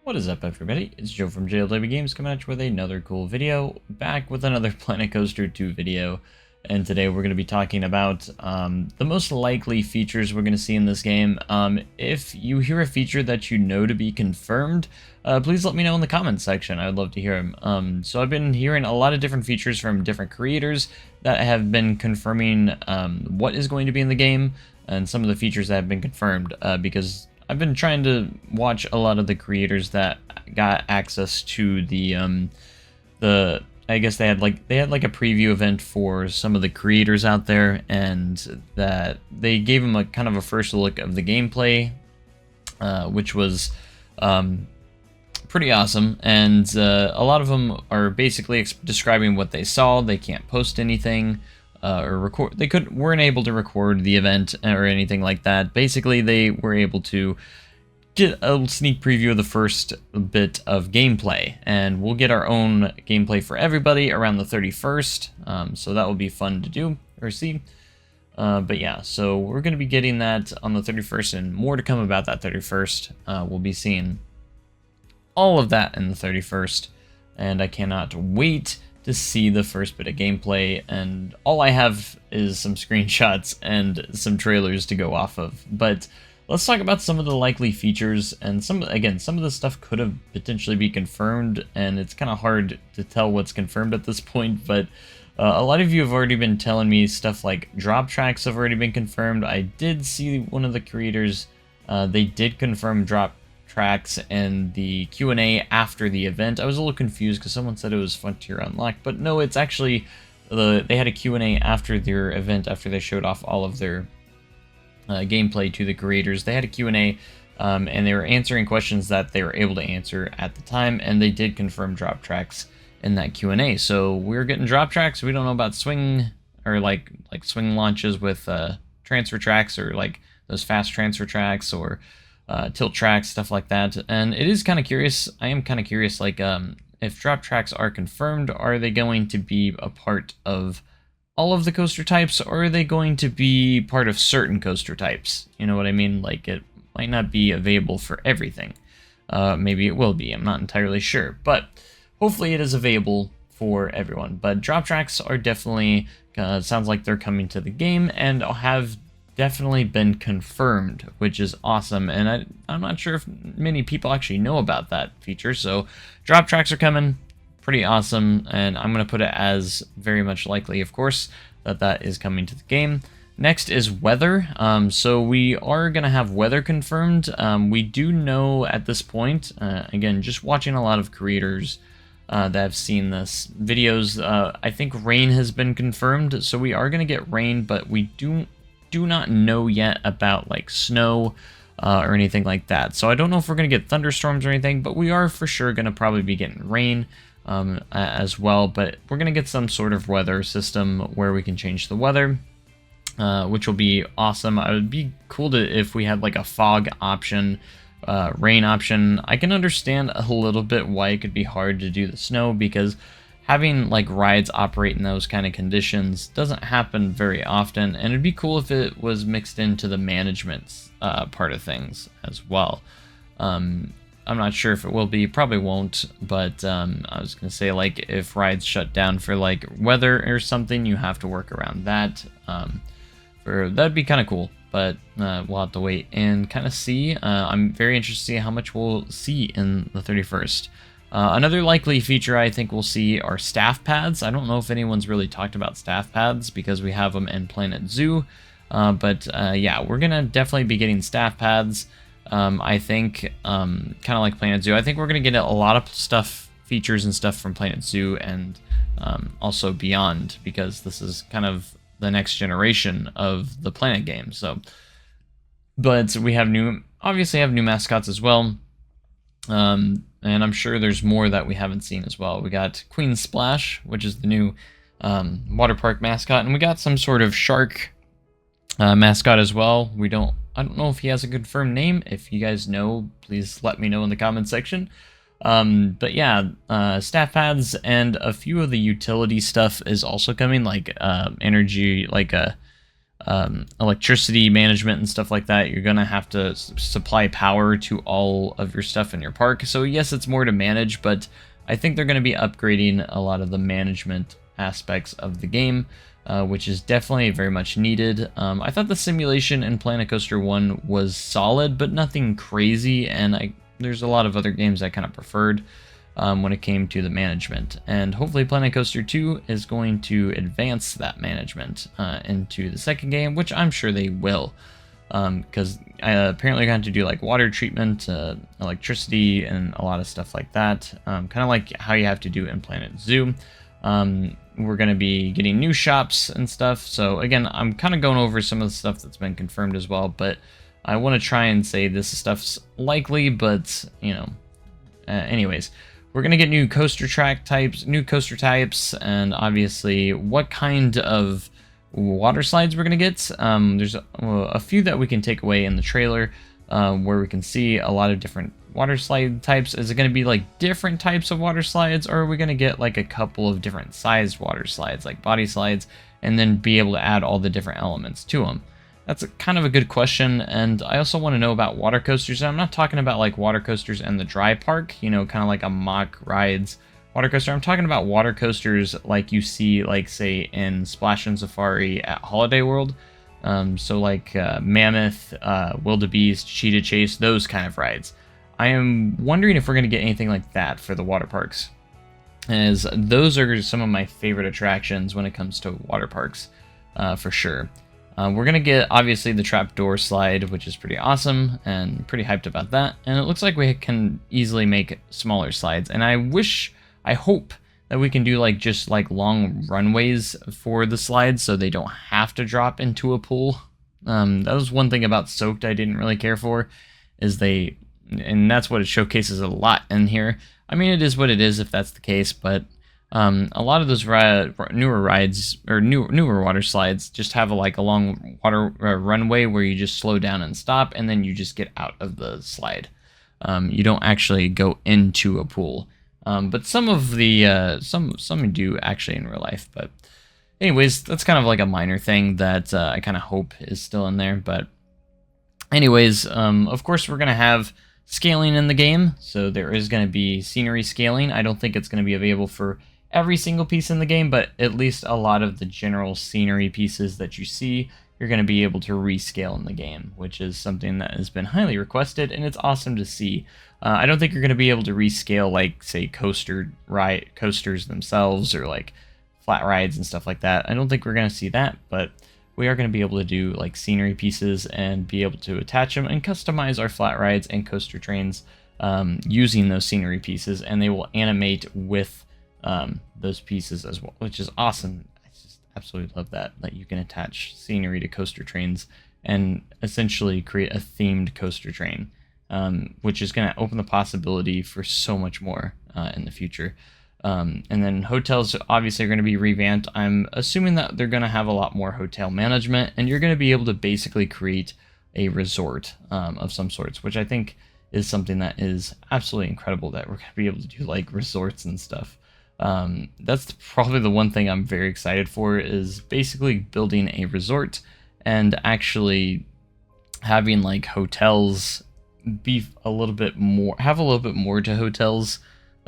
What is up, everybody? It's Joe from JLW Games coming at you with another cool video, back with another Planet Coaster 2 video. And today we're going to be talking about the most likely features we're going to see in this game. If you hear a feature that you know to be confirmed, please let me know in the comments section. I'd love to hear them. So I've been hearing a lot of different features from different creators that have been confirming what is going to be in the game, and some of the features that have been confirmed, because I've been trying to watch a lot of the creators that got access to the I guess they had like a preview event for some of the creators out there, and that they gave them a kind of a first look of the gameplay, which was pretty awesome. And a lot of them are basically describing what they saw. They can't post anything. Or record. They weren't able to record the event or anything like that. Basically, they were able to get a sneak preview of the first bit of gameplay, and we'll get our own gameplay for everybody around the 31st. So that will be fun to do or see. But yeah, so we're going to be getting that on the 31st, and more to come about that 31st. We'll be seeing all of that in the 31st, and I cannot wait to see the first bit of gameplay. And all I have is some screenshots and some trailers to go off of. But let's talk about some of the likely features, and some of the stuff could have potentially be confirmed, and it's kind of hard to tell what's confirmed at this point. But a lot of you have already been telling me stuff like drop tracks have already been confirmed. I did see one of the creators, they did confirm drop tracks and the Q&A after the event. I was a little confused because someone said it was Frontier Unlocked, but no, it's actually they had a Q&A after their event, after they showed off all of their gameplay to the creators. They had a Q&A, and they were answering questions that they were able to answer at the time, and they did confirm drop tracks in that Q&A. So we're getting drop tracks. We don't know about swing, or like swing launches with transfer tracks, or like those fast transfer tracks, or tilt tracks, stuff like that. And it is kind of curious. I am kind of curious, like, if drop tracks are confirmed, are they going to be a part of all of the coaster types, or are they going to be part of certain coaster types? You know what I mean? Like, it might not be available for everything. Maybe it will be. I'm not entirely sure, but hopefully it is available for everyone. But drop tracks are definitely, sounds like they're coming to the game, and I'll have definitely been confirmed, which is awesome. And I'm not sure if many people actually know about that feature. So drop tracks are coming, pretty awesome, and I'm going to put it as very much likely, of course, that is coming to the game. Next is weather. So we are going to have weather confirmed. We do know at this point, again, just watching a lot of creators that have seen this videos, I think rain has been confirmed. So we are going to get rain, but we do not know yet about like snow or anything like that. So I don't know if we're going to get thunderstorms or anything, but we are for sure going to probably be getting rain as well. But we're going to get some sort of weather system where we can change the weather, which will be awesome. It would be cool if we had like a fog option, rain option. I can understand a little bit why it could be hard to do the snow, because having like rides operate in those kind of conditions doesn't happen very often, and it'd be cool if it was mixed into the management part of things as well. I'm not sure if it will be, probably won't, but I was gonna say, like, if rides shut down for like weather or something, you have to work around that. That'd be kind of cool, but we'll have to wait and kind of see. I'm very interested to see how much we'll see in the 31st. Another likely feature I think we'll see are staff pads. I don't know if anyone's really talked about staff pads because we have them in Planet Zoo. But yeah, we're going to definitely be getting staff pads. I think, kind of like Planet Zoo, I think we're going to get a lot of features and stuff from Planet Zoo, and also beyond, because this is kind of the next generation of the Planet game. So, but we have obviously have new mascots as well. And I'm sure there's more that we haven't seen as well. We got Queen Splash, which is the new water park mascot, and we got some sort of shark mascot as well. I don't know if he has a confirmed name. If you guys know, please let me know in the comment section. But yeah, staff pads and a few of the utility stuff is also coming, like energy, like electricity management and stuff like that. You're gonna have to supply power to all of your stuff in your park. So yes, it's more to manage, but I think they're gonna be upgrading a lot of the management aspects of the game, which is definitely very much needed. I thought the simulation in Planet Coaster 1 was solid, but nothing crazy, and there's a lot of other games I kind of preferred when it came to the management. And hopefully Planet Coaster 2 is going to advance that management into the second game, which I'm sure they will, because apparently you're going to do like water treatment, electricity, and a lot of stuff like that, kind of like how you have to do in Planet Zoo. We're going to be getting new shops and stuff. So again, I'm kind of going over some of the stuff that's been confirmed as well, but I want to try and say this stuff's likely, but you know, anyways, we're going to get new coaster types, and obviously what kind of water slides we're going to get. There's a few that we can take away in the trailer, where we can see a lot of different water slide types. Is it going to be like different types of water slides, or are we going to get like a couple of different sized water slides, like body slides, and then be able to add all the different elements to them? That's kind of a good question. And I also want to know about water coasters. And I'm not talking about like water coasters in the dry park, you know, kind of like a mock rides water coaster. I'm talking about water coasters like you see, like say in Splash and Safari at Holiday World. So like Mammoth, Wildebeest, Cheetah Chase, those kind of rides. I am wondering if we're going to get anything like that for the water parks, as those are some of my favorite attractions when it comes to water parks, for sure. We're going to get, obviously, the trapdoor slide, which is pretty awesome, and pretty hyped about that. And it looks like we can easily make smaller slides. And I hope that we can do like just like long runways for the slides so they don't have to drop into a pool. That was one thing about Soaked I didn't really care for, is and that's what it showcases a lot in here. I mean, it is what it is if that's the case, but a lot of those newer rides, or newer water slides, just have a long water runway where you just slow down and stop, and then you just get out of the slide. You don't actually go into a pool, but some of the some do actually in real life. But anyways, that's kind of like a minor thing that I kind of hope is still in there. But anyways, of course we're gonna have scaling in the game, so there is going to be scenery scaling. I don't think it's going to be available for every single piece in the game, but at least a lot of the general scenery pieces that you see, you're going to be able to rescale in the game, which is something that has been highly requested, and it's awesome to see. I don't think you're going to be able to rescale, like, say, coasters themselves, or like flat rides and stuff like that. I don't think we're going to see that, but we are going to be able to do like scenery pieces and be able to attach them and customize our flat rides and coaster trains using those scenery pieces, and they will animate with those pieces as well, which is awesome. I just absolutely love that you can attach scenery to coaster trains and essentially create a themed coaster train, which is going to open the possibility for so much more in the future. And then hotels obviously are going to be revamped. I'm assuming that they're going to have a lot more hotel management, and you're going to be able to basically create a resort of some sorts, which I think is something that is absolutely incredible, that we're going to be able to do like resorts and stuff. That's probably the one thing I'm very excited for, is basically building a resort and actually having like hotels be have a little bit more to hotels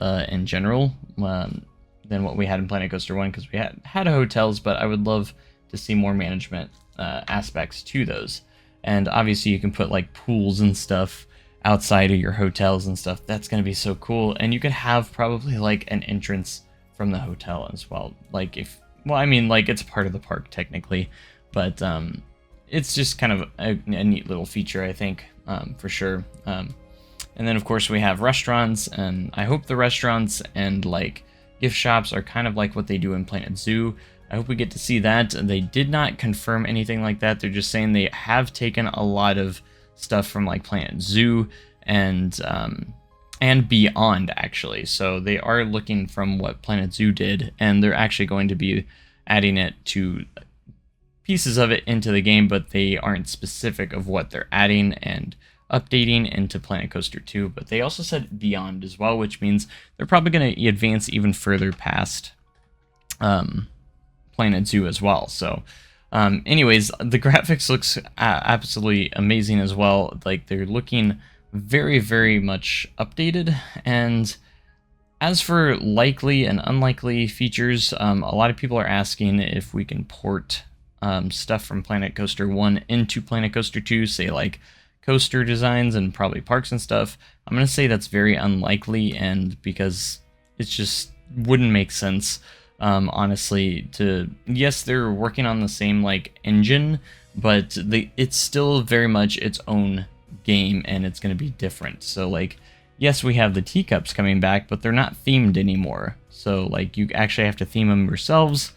in general than what we had in Planet Coaster 1, because we had hotels, but I would love to see more management aspects to those. And obviously you can put like pools and stuff outside of your hotels and stuff. That's going to be so cool. And you could have probably like an entrance from the hotel as well. Like it's part of the park technically, but it's just kind of a neat little feature, I think, for sure. And then of course we have restaurants, and I hope the restaurants and like gift shops are kind of like what they do in Planet Zoo. I hope we get to see that. They did not confirm anything like that. They're just saying they have taken a lot of stuff from like Planet Zoo and beyond, actually. So they are looking from what Planet Zoo did, and they're actually going to be adding it to pieces of it into the game, but they aren't specific of what they're adding and updating into Planet Coaster 2. But they also said beyond as well, which means they're probably going to advance even further past Planet Zoo as well. So Anyways, the graphics looks absolutely amazing as well. Like, they're looking very, very much updated. And as for likely and unlikely features, a lot of people are asking if we can port stuff from Planet Coaster 1 into Planet Coaster 2, say like coaster designs and probably parks and stuff. I'm going to say that's very unlikely, and because it just wouldn't make sense, honestly, yes, they're working on the same like engine, but it's still very much its own game, and it's going to be different. So like, yes, we have the teacups coming back, but they're not themed anymore. So like, you actually have to theme them yourselves.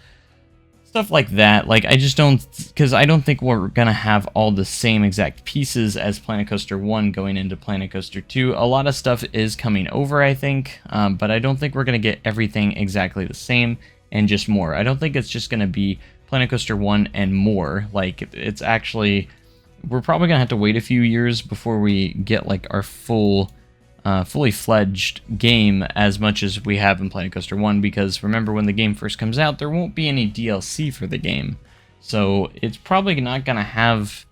Stuff like that. Like, I just don't, because I don't think we're going to have all the same exact pieces as Planet Coaster 1 going into Planet Coaster 2. A lot of stuff is coming over, I think, but I don't think we're going to get everything exactly the same and just more. I don't think it's just going to be Planet Coaster 1 and more. Like, it's actually, we're probably going to have to wait a few years before we get, like, our fully fledged game as much as we have in Planet Coaster 1, because remember, when the game first comes out, there won't be any DLC for the game. So it's probably not going to have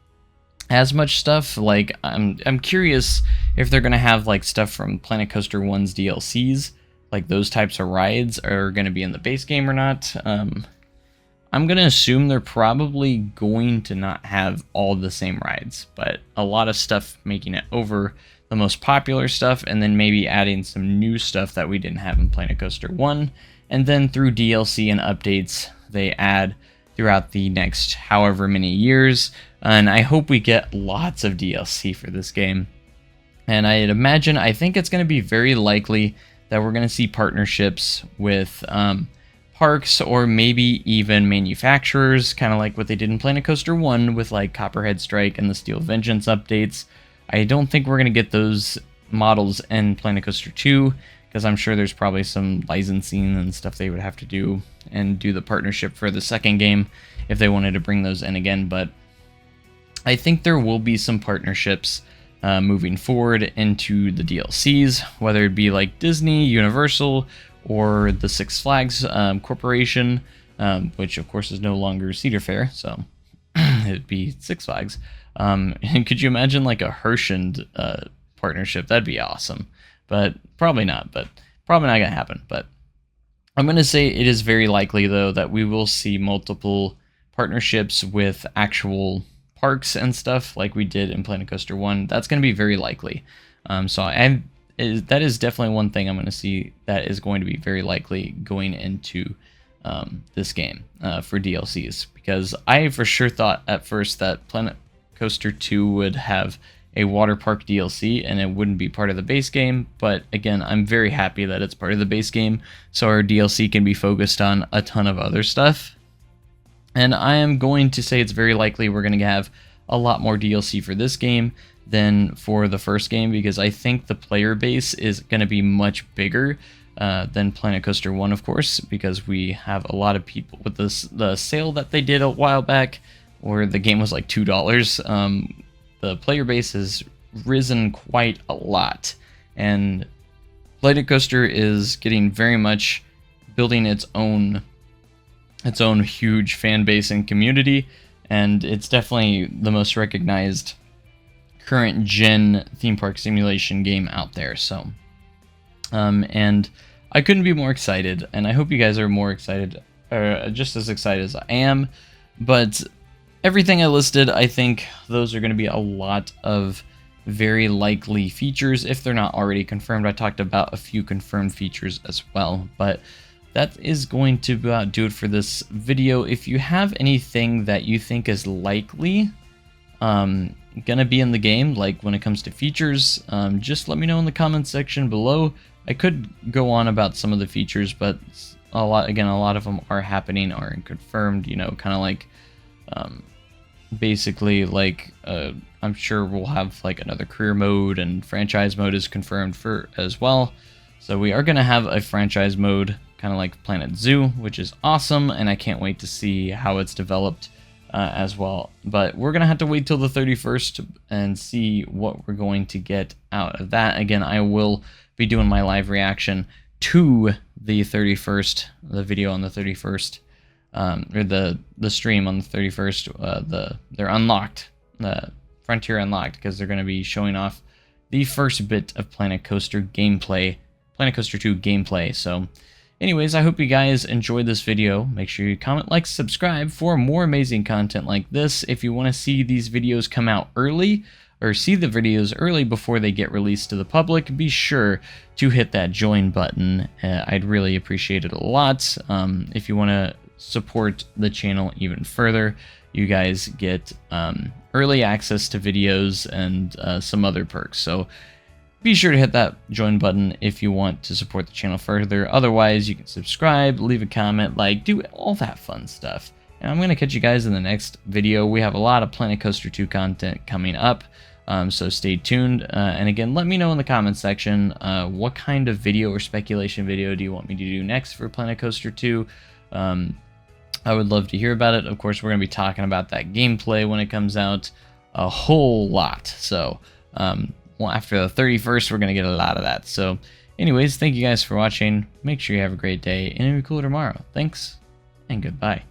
as much stuff. Like, I'm curious if they're going to have like stuff from Planet Coaster 1's DLCs, like those types of rides are going to be in the base game or not. I'm going to assume they're probably going to not have all the same rides, but a lot of stuff making it over, the most popular stuff, and then maybe adding some new stuff that we didn't have in Planet Coaster 1, and then through DLC and updates they add throughout the next however many years, and I hope we get lots of DLC for this game. And I think it's going to be very likely that we're going to see partnerships with parks, or maybe even manufacturers, kind of like what they did in Planet Coaster 1 with like Copperhead Strike and the Steel Vengeance updates. I don't think we're going to get those models in Planet Coaster 2, because I'm sure there's probably some licensing and stuff they would have to do, and do the partnership for the second game if they wanted to bring those in again. But I think there will be some partnerships moving forward into the DLCs, whether it be like Disney, Universal, or the Six Flags Corporation, which of course is no longer Cedar Fair, so it'd be Six Flags. And could you imagine like a Hershend partnership? That'd be awesome, but probably not. But probably not gonna happen. But I'm gonna say it is very likely though that we will see multiple partnerships with actual parks and stuff like we did in Planet Coaster 1. That's gonna be very likely. That is definitely one thing I'm gonna see that is going to be very likely going into this game for DLCs, because I for sure thought at first that Planet Coaster 2 would have a water park DLC and it wouldn't be part of the base game, but again, I'm very happy that it's part of the base game, so our DLC can be focused on a ton of other stuff. And I am going to say it's very likely we're going to have a lot more DLC for this game than for the first game, because I think the player base is going to be much bigger than Planet Coaster 1, of course, because we have a lot of people with the sale that they did a while back, where the game was like $2. The player base has risen quite a lot, and Planet Coaster is getting very much building its own huge fan base and community, and it's definitely the most recognized current gen theme park simulation game out there. So and I couldn't be more excited, and I hope you guys are more excited, or just as excited as I am. But everything I listed, I think those are going to be a lot of very likely features if they're not already confirmed. I talked about a few confirmed features as well, but that is going to about do it for this video. If you have anything that you think is likely gonna be in the game, like when it comes to features, just let me know in the comments section below. I could go on about some of the features, but a lot of them are happening, are confirmed, you know, kind of like basically like I'm sure we'll have like another career mode, and franchise mode is confirmed for as well. So we are going to have a franchise mode, kind of like Planet Zoo, which is awesome, and I can't wait to see how it's developed as well. But we're going to have to wait till the 31st and see what we're going to get out of that. Again, I will be doing my live reaction to the 31st, the video on the 31st or the stream on the 31st. They're unlocked, Frontier Unlocked, because they're going to be showing off the first bit of Planet Coaster gameplay, Planet Coaster 2 gameplay. So anyways, I hope you guys enjoyed this video. Make sure you comment, like, subscribe for more amazing content like this. If you want to see these videos come out early, or see the videos early before they get released to the public, be sure to hit that join button. I'd really appreciate it a lot. If you want to support the channel even further, you guys get early access to videos and some other perks. So be sure to hit that join button if you want to support the channel further. Otherwise, you can subscribe, leave a comment, like, do all that fun stuff. And I'm going to catch you guys in the next video. We have a lot of Planet Coaster 2 content coming up, so stay tuned. And again, let me know in the comments section what kind of video or speculation video do you want me to do next for Planet Coaster 2. I would love to hear about it. Of course, we're going to be talking about that gameplay when it comes out a whole lot. So, well, after the 31st, we're going to get a lot of that. So, anyways, thank you guys for watching. Make sure you have a great day, and it'll be cool tomorrow. Thanks, and goodbye.